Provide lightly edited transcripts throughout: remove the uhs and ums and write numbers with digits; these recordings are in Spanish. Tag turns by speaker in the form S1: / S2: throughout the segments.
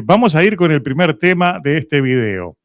S1: Vamos a ir con el primer tema de este video.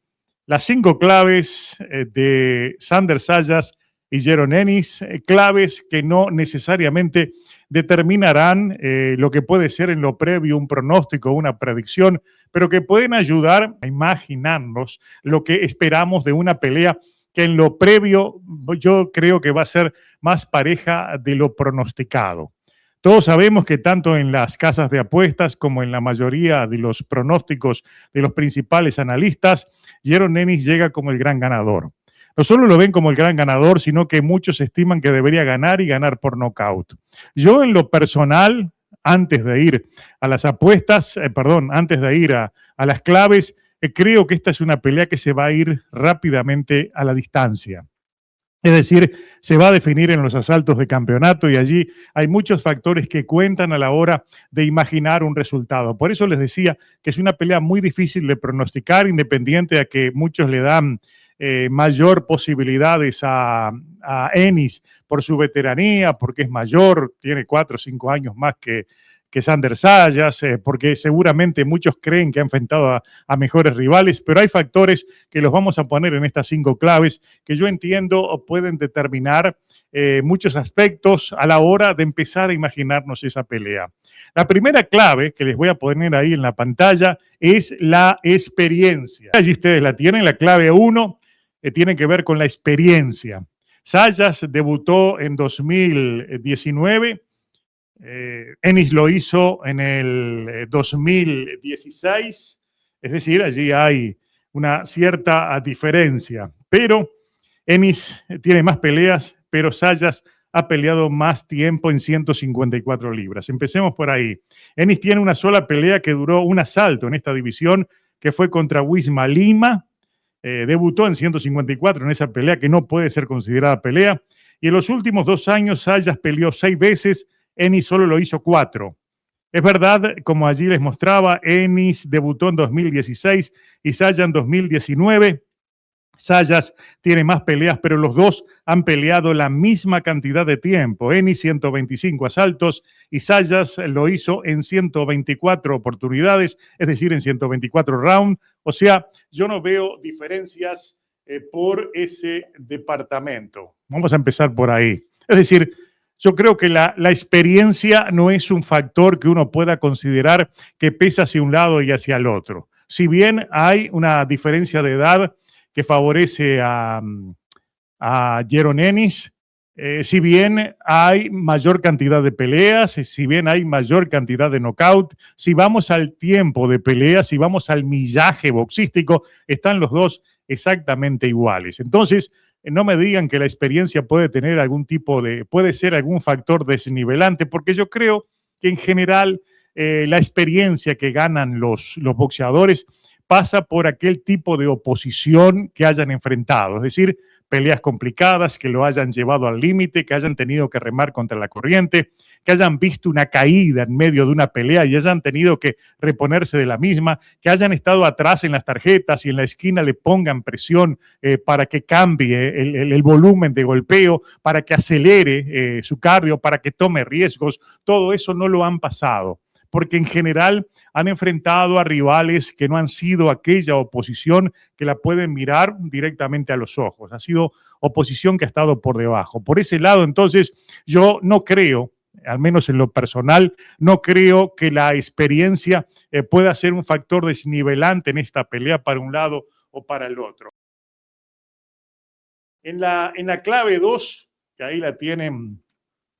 S1: Las 5 claves de Sander Zayas y Yaron Ennis, claves que no necesariamente determinarán lo que puede ser en lo previo un pronóstico, una predicción, pero que pueden ayudar a imaginarnos lo que esperamos de una pelea que en lo previo yo creo que va a ser más pareja de lo pronosticado. Todos sabemos que tanto en las casas de apuestas como en la mayoría de los pronósticos de los principales analistas, Yaron Ennis llega como el gran ganador. No solo lo ven como el gran ganador, sino que muchos estiman que debería ganar y ganar por nocaut. Yo en lo personal, antes de ir a las apuestas, antes de ir a las claves, creo que esta es una pelea que se va a ir rápidamente a la distancia. Es decir, se va a definir en los asaltos de campeonato y allí hay muchos factores que cuentan a la hora de imaginar un resultado. Por eso les decía que es una pelea muy difícil de pronosticar, independiente a que muchos le dan mayor posibilidades a Ennis por su veteranía, porque es mayor, tiene 4 o 5 años más que Sander Zayas, porque seguramente muchos creen que ha enfrentado a mejores rivales, pero hay factores que los vamos a poner en estas 5 claves que yo entiendo pueden determinar muchos aspectos a la hora de empezar a imaginarnos esa pelea. La primera clave que les voy a poner ahí en la pantalla es la experiencia. Allí ustedes la tienen, la clave 1 tiene que ver con la experiencia. Zayas debutó en 2019. Ennis lo hizo en el 2016, es decir, allí hay una cierta diferencia, pero Ennis tiene más peleas, pero Zayas ha peleado más tiempo en 154 libras. Empecemos por ahí. Ennis tiene una sola pelea que duró un asalto en esta división, que fue contra Wisma Lima. Debutó en 154 en esa pelea que no puede ser considerada pelea, y en los últimos 2 años Zayas peleó 6 veces, Ennis solo lo hizo 4. Es verdad, como allí les mostraba, Ennis debutó en 2016 y Zayas en 2019. Zayas tiene más peleas, pero los dos han peleado la misma cantidad de tiempo. Ennis 125 asaltos y Zayas lo hizo en 124 oportunidades, es decir, en 124 rounds. O sea, yo no veo diferencias por ese departamento. Vamos a empezar por ahí. Es decir, yo creo que la experiencia no es un factor que uno pueda considerar que pesa hacia un lado y hacia el otro. Si bien hay una diferencia de edad que favorece a Yaron Ennis, si bien hay mayor cantidad de peleas, si bien hay mayor cantidad de knockout, si vamos al tiempo de peleas, si vamos al millaje boxístico, están los dos exactamente iguales. Entonces, no me digan que la experiencia puede tener puede ser algún factor desnivelante, porque yo creo que en general la experiencia que ganan los boxeadores pasa por aquel tipo de oposición que hayan enfrentado, es decir, peleas complicadas, que lo hayan llevado al límite, que hayan tenido que remar contra la corriente, que hayan visto una caída en medio de una pelea y hayan tenido que reponerse de la misma, que hayan estado atrás en las tarjetas y en la esquina le pongan presión para que cambie el volumen de golpeo, para que acelere su cardio, para que tome riesgos. Todo eso no lo han pasado, porque en general han enfrentado a rivales que no han sido aquella oposición que la pueden mirar directamente a los ojos. Ha sido oposición que ha estado por debajo. Por ese lado, entonces, yo no creo, al menos en lo personal, no creo que la experiencia pueda ser un factor desnivelante en esta pelea para un lado o para el otro. En la clave 2, que ahí la tienen,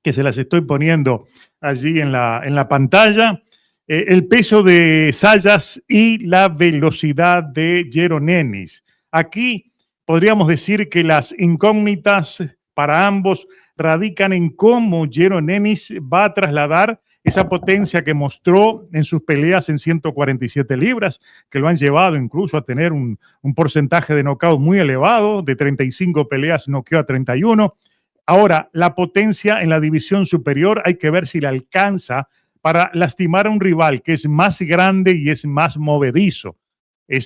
S1: que se las estoy poniendo allí en la pantalla, el peso de Zayas y la velocidad de Yaron Ennis. Aquí podríamos decir que las incógnitas para ambos radican en cómo Yaron Ennis va a trasladar esa potencia que mostró en sus peleas en 147 libras, que lo han llevado incluso a tener un porcentaje de knockout muy elevado, de 35 peleas noqueó a 31. Ahora, la potencia en la división superior hay que ver si la alcanza para lastimar a un rival que es más grande y es más movedizo.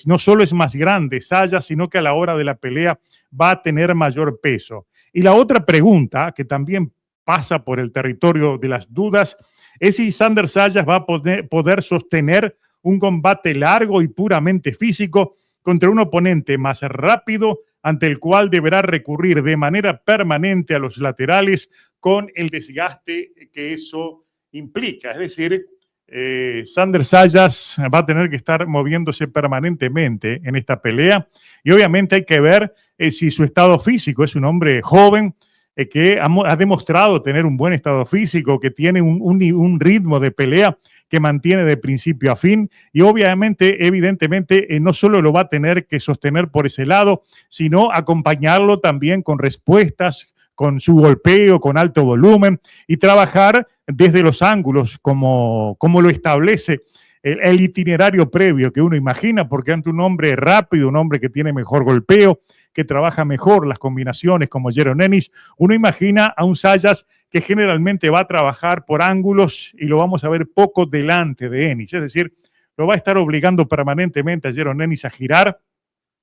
S1: No solo es más grande Zayas, sino que a la hora de la pelea va a tener mayor peso. Y la otra pregunta, que también pasa por el territorio de las dudas, es si Sander Zayas va a poder sostener un combate largo y puramente físico contra un oponente más rápido ante el cual deberá recurrir de manera permanente a los laterales con el desgaste que eso implica. Es decir, Sander Sayas va a tener que estar moviéndose permanentemente en esta pelea y obviamente hay que ver si su estado físico. Es un hombre joven que ha demostrado tener un buen estado físico, que tiene un ritmo de pelea que mantiene de principio a fin y obviamente, evidentemente, no solo lo va a tener que sostener por ese lado, sino acompañarlo también con respuestas, con su golpeo, con alto volumen y trabajar desde los ángulos como lo establece el itinerario previo que uno imagina, porque ante un hombre rápido, un hombre que tiene mejor golpeo, que trabaja mejor las combinaciones como Jaron Ennis, uno imagina a un Sayas que generalmente va a trabajar por ángulos y lo vamos a ver poco delante de Ennis, es decir, lo va a estar obligando permanentemente a Jaron Ennis a girar,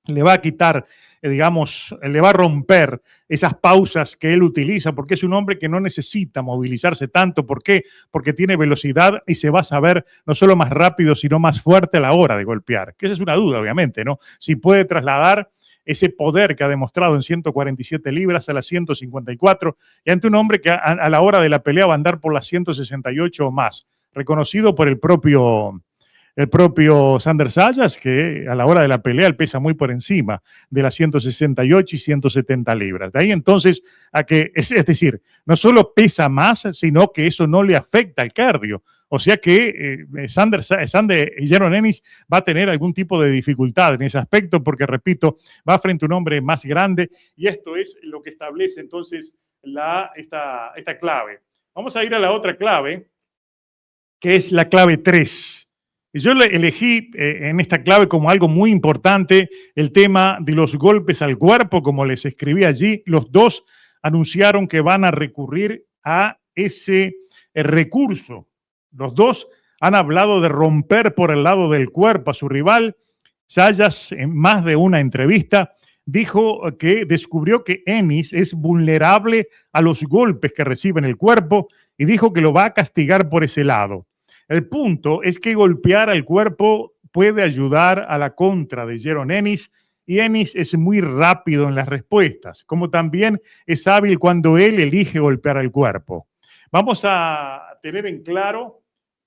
S1: le va a quitar, digamos, le va a romper esas pausas que él utiliza, porque es un hombre que no necesita movilizarse tanto. ¿Por qué? Porque tiene velocidad y se va a saber no solo más rápido, sino más fuerte a la hora de golpear. Que esa es una duda, obviamente, ¿no? Si puede trasladar ese poder que ha demostrado en 147 libras a las 154 y ante un hombre que a la hora de la pelea va a andar por las 168 o más, reconocido por el propio Sander Sayas, que a la hora de la pelea él pesa muy por encima de las 168 y 170 libras. De ahí entonces a que, es decir, no solo pesa más, sino que eso no le afecta al cardio. O sea que Sander Jaron Ennis va a tener algún tipo de dificultad en ese aspecto porque, repito, va frente a un hombre más grande y esto es lo que establece entonces esta clave. Vamos a ir a la otra clave, que es la clave 3. Yo elegí en esta clave como algo muy importante el tema de los golpes al cuerpo, como les escribí allí. Los dos anunciaron que van a recurrir a ese recurso. Los dos han hablado de romper por el lado del cuerpo a su rival. Sayas, en más de una entrevista, dijo que descubrió que Ennis es vulnerable a los golpes que recibe en el cuerpo y dijo que lo va a castigar por ese lado. El punto es que golpear al cuerpo puede ayudar a la contra de Jaron Ennis y Ennis es muy rápido en las respuestas, como también es hábil cuando él elige golpear al cuerpo. Vamos a tener en claro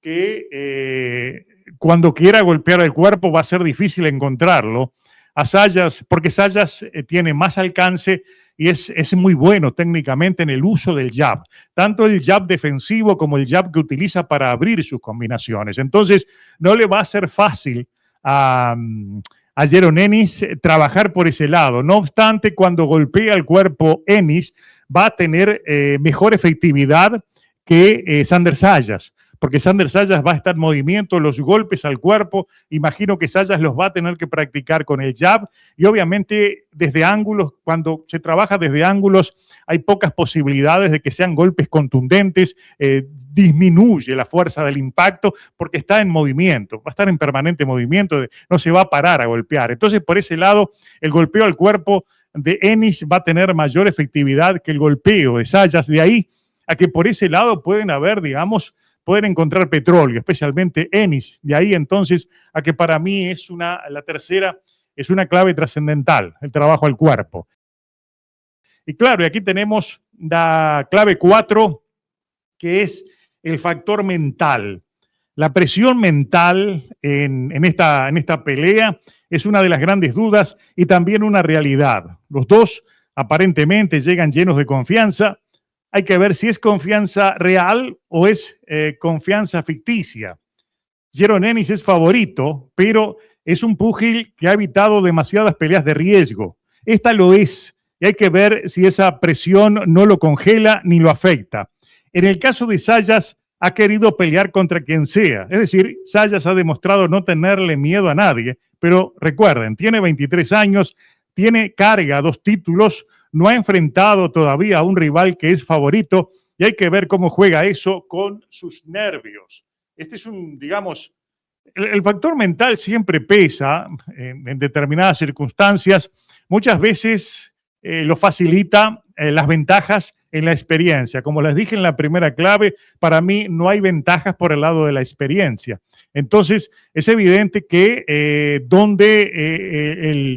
S1: que cuando quiera golpear al cuerpo va a ser difícil encontrarlo a Sayas, porque Sayas tiene más alcance y es muy bueno técnicamente en el uso del jab, tanto el jab defensivo como el jab que utiliza para abrir sus combinaciones. Entonces, no le va a ser fácil a Jaron Ennis trabajar por ese lado. No obstante, cuando golpea el cuerpo Ennis, va a tener mejor efectividad que Sander Sayas, porque Sander Sayas va a estar en movimiento, los golpes al cuerpo, imagino que Sayas los va a tener que practicar con el jab y obviamente desde ángulos, cuando se trabaja desde ángulos hay pocas posibilidades de que sean golpes contundentes, disminuye la fuerza del impacto porque está en movimiento, va a estar en permanente movimiento, no se va a parar a golpear. Entonces por ese lado el golpeo al cuerpo de Ennis va a tener mayor efectividad que el golpeo de Sayas, de ahí a que por ese lado pueden encontrar petróleo, especialmente Ennis. De ahí entonces a que para mí la tercera es una clave trascendental, el trabajo al cuerpo. Y claro, y aquí tenemos la clave 4, que es el factor mental. La presión mental en esta pelea es una de las grandes dudas y también una realidad. Los dos aparentemente llegan llenos de confianza. Hay que ver si es confianza real o es confianza ficticia. Jaron Ennis es favorito, pero es un púgil que ha evitado demasiadas peleas de riesgo. Esta lo es, y hay que ver si esa presión no lo congela ni lo afecta. En el caso de Sayas, ha querido pelear contra quien sea. Es decir, Sayas ha demostrado no tenerle miedo a nadie, pero recuerden, tiene 23 años, carga 2 títulos, no ha enfrentado todavía a un rival que es favorito y hay que ver cómo juega eso con sus nervios. Este es digamos, el factor mental siempre pesa en determinadas circunstancias. Muchas veces lo facilita las ventajas en la experiencia. Como les dije en la primera clave, para mí no hay ventajas por el lado de la experiencia. Entonces, es evidente que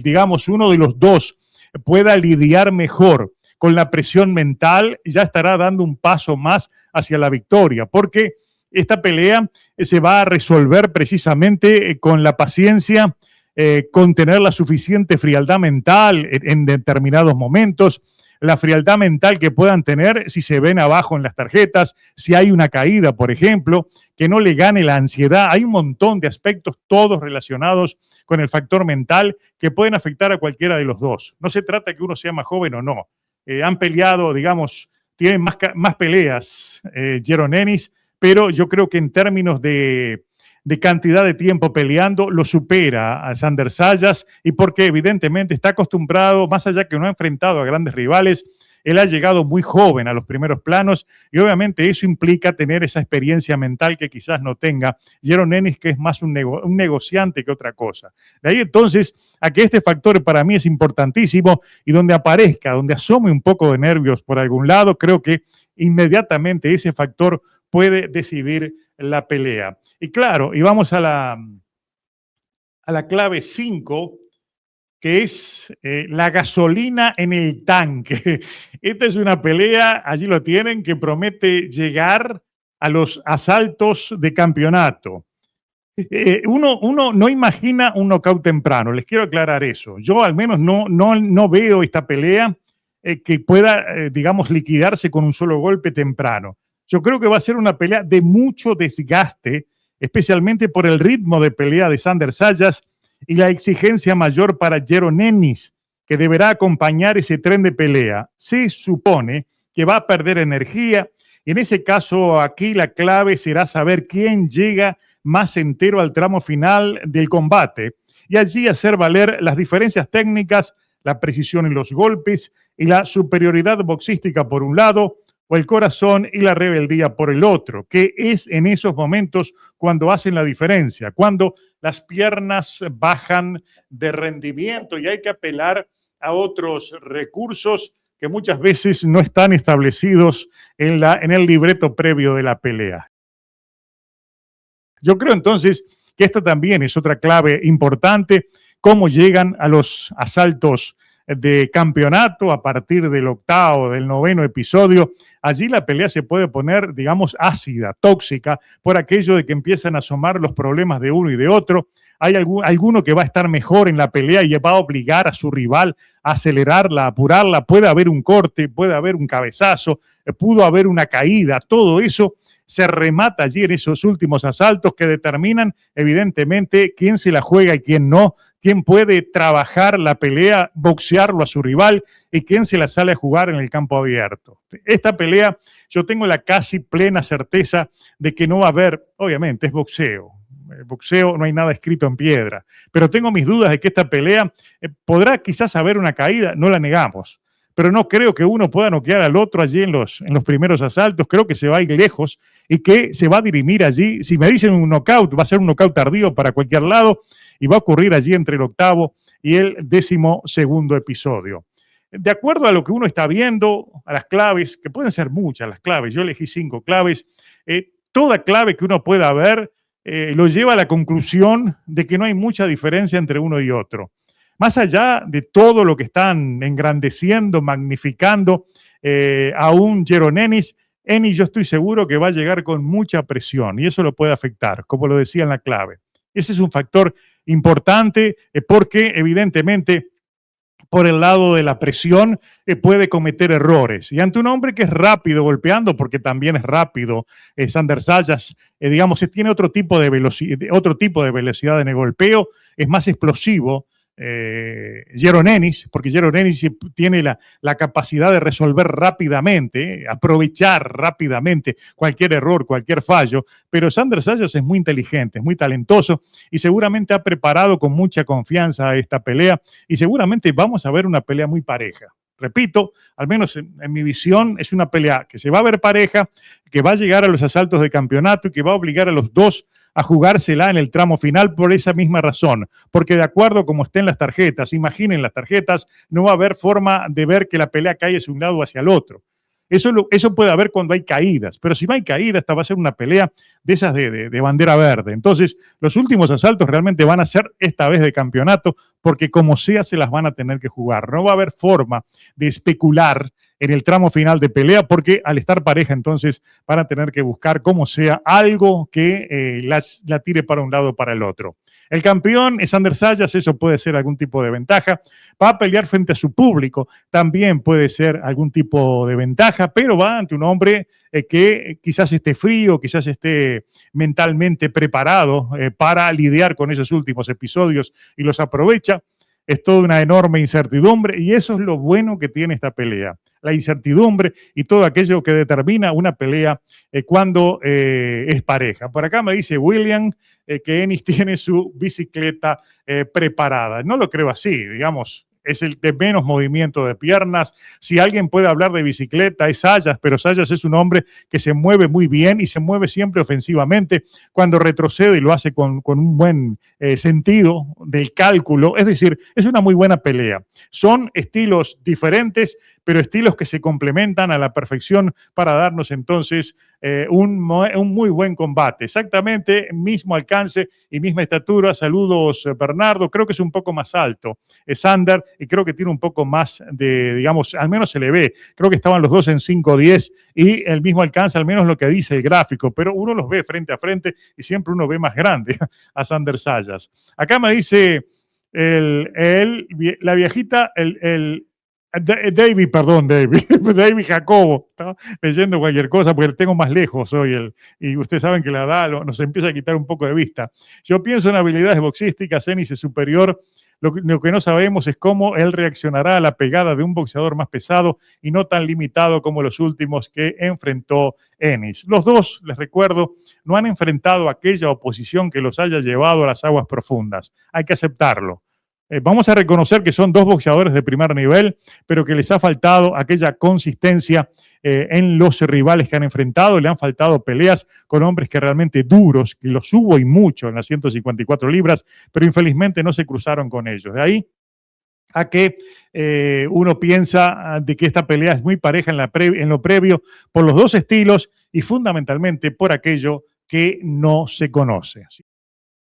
S1: digamos, uno de los dos pueda lidiar mejor con la presión mental, ya estará dando un paso más hacia la victoria, porque esta pelea se va a resolver precisamente con la paciencia, con tener la suficiente frialdad mental en determinados momentos, la frialdad mental que puedan tener si se ven abajo en las tarjetas, si hay una caída, por ejemplo, que no le gane la ansiedad. Hay un montón de aspectos, todos relacionados con el factor mental, que pueden afectar a cualquiera de los dos. No se trata de que uno sea más joven o no. Han peleado, digamos, tienen más peleas Yaron Ennis, pero yo creo que en términos de cantidad de tiempo peleando, lo supera a Sander Sayas, y porque evidentemente está acostumbrado, más allá que no ha enfrentado a grandes rivales, él ha llegado muy joven a los primeros planos y obviamente eso implica tener esa experiencia mental que quizás no tenga Yaron Ennis, que es más un negociante que otra cosa. De ahí entonces a que este factor para mí es importantísimo y donde aparezca, donde asome un poco de nervios por algún lado, creo que inmediatamente ese factor puede decidir la pelea. Y claro, y vamos a la clave 5, que es la gasolina en el tanque. Esta es una pelea, allí lo tienen, que promete llegar a los asaltos de campeonato. Uno no imagina un knockout temprano, les quiero aclarar eso. Yo al menos no veo esta pelea que pueda, digamos, liquidarse con un solo golpe temprano. Yo creo que va a ser una pelea de mucho desgaste, especialmente por el ritmo de pelea de Sander Sayas y la exigencia mayor para Yaron Ennis, que deberá acompañar ese tren de pelea. Se supone que va a perder energía y en ese caso aquí la clave será saber quién llega más entero al tramo final del combate y allí hacer valer las diferencias técnicas, la precisión en los golpes y la superioridad boxística por un lado, o el corazón y la rebeldía por el otro, que es en esos momentos cuando hacen la diferencia, cuando las piernas bajan de rendimiento y hay que apelar a otros recursos que muchas veces no están establecidos en el libreto previo de la pelea. Yo creo entonces que esta también es otra clave importante, cómo llegan a los asaltos de campeonato a partir del 8º, del 9º episodio. Allí la pelea se puede poner, digamos, ácida, tóxica, por aquello de que empiezan a asomar los problemas de uno y de otro. Hay alguno que va a estar mejor en la pelea y va a obligar a su rival a acelerarla, a apurarla. Puede haber un corte, puede haber un cabezazo, pudo haber una caída. Todo eso se remata allí en esos últimos asaltos que determinan evidentemente quién se la juega y quién no, quién puede trabajar la pelea, boxearlo a su rival y quién se la sale a jugar en el campo abierto. Esta pelea yo tengo la casi plena certeza de que no va a haber, obviamente es boxeo. El boxeo no hay nada escrito en piedra, pero tengo mis dudas de que esta pelea podrá quizás haber una caída, no la negamos, pero no creo que uno pueda noquear al otro allí en los primeros asaltos. Creo que se va a ir lejos y que se va a dirimir allí. Si me dicen un knockout, va a ser un knockout tardío para cualquier lado y va a ocurrir allí entre el 8º y el 12º episodio. De acuerdo a lo que uno está viendo, a las claves, que pueden ser muchas las claves, yo elegí 5 claves, toda clave que uno pueda ver lo lleva a la conclusión de que no hay mucha diferencia entre uno y otro. Más allá de todo lo que están engrandeciendo, magnificando a un Yaron Ennis, yo estoy seguro que va a llegar con mucha presión y eso lo puede afectar, como lo decía en la clave. Ese es un factor importante porque evidentemente por el lado de la presión puede cometer errores. Y ante un hombre que es rápido golpeando, porque también es rápido, Sander Sayas, digamos, tiene otro tipo de velocidad en el golpeo, es más explosivo. Yaron Ennis, porque Yaron Ennis tiene la capacidad de resolver rápidamente, aprovechar rápidamente cualquier error, cualquier fallo, pero Sander Sayas es muy inteligente, es muy talentoso y seguramente ha preparado con mucha confianza esta pelea y seguramente vamos a ver una pelea muy pareja. Repito, al menos en mi visión, es una pelea que se va a ver pareja, que va a llegar a los asaltos de campeonato y que va a obligar a los dos a jugársela en el tramo final por esa misma razón, porque de acuerdo como estén las tarjetas, imaginen las tarjetas, no va a haber forma de ver que la pelea cae hacia un lado o hacia el otro. Eso puede haber cuando hay caídas, pero si no hay caídas, esta va a ser una pelea de esas de bandera verde. Entonces, los últimos asaltos realmente van a ser esta vez de campeonato, porque como sea se las van a tener que jugar. No va a haber forma de especular en el tramo final de pelea, porque al estar pareja entonces van a tener que buscar como sea algo que la tire para un lado o para el otro. El campeón es Sander Sayas, eso puede ser algún tipo de ventaja. Va a pelear frente a su público, también puede ser algún tipo de ventaja, pero va ante un hombre que quizás esté frío, quizás esté mentalmente preparado para lidiar con esos últimos episodios y los aprovecha. Es toda una enorme incertidumbre y eso es lo bueno que tiene esta pelea. La incertidumbre y todo aquello que determina una pelea cuando es pareja. Por acá me dice William que Enis tiene su bicicleta preparada. No lo creo así, digamos. Es el de menos movimiento de piernas. Si alguien puede hablar de bicicleta es Sayas, pero Sayas es un hombre que se mueve muy bien y se mueve siempre ofensivamente cuando retrocede y lo hace con un buen sentido del cálculo. Es decir, es una muy buena pelea. Son estilos diferentes, pero estilos que se complementan a la perfección para darnos entonces un muy buen combate. Exactamente, mismo alcance y misma estatura. Saludos, Bernardo. Creo que es un poco más alto Sander y creo que tiene un poco más de, digamos, al menos se le ve. Creo que estaban los dos en 5'10" y el mismo alcance, al menos lo que dice el gráfico, pero uno los ve frente a frente y siempre uno ve más grande a Sander Sayas. Acá me dice la viejita, David, perdón, David Jacobo, estaba leyendo cualquier cosa porque tengo más lejos hoy y ustedes saben que la edad nos empieza a quitar un poco de vista. Yo pienso en habilidades boxísticas, Enis es superior, lo que no sabemos es cómo él reaccionará a la pegada de un boxeador más pesado y no tan limitado como los últimos que enfrentó Enis. Los dos, les recuerdo, no han enfrentado aquella oposición que los haya llevado a las aguas profundas. Hay que aceptarlo. Vamos a reconocer que son dos boxeadores de primer nivel, pero que les ha faltado aquella consistencia en los rivales que han enfrentado. Le han faltado peleas con hombres que realmente duros, que los hubo y mucho en las 154 libras, pero infelizmente no se cruzaron con ellos. De ahí a que uno piensa de que esta pelea es muy pareja en lo previo por los dos estilos y fundamentalmente por aquello que no se conoce.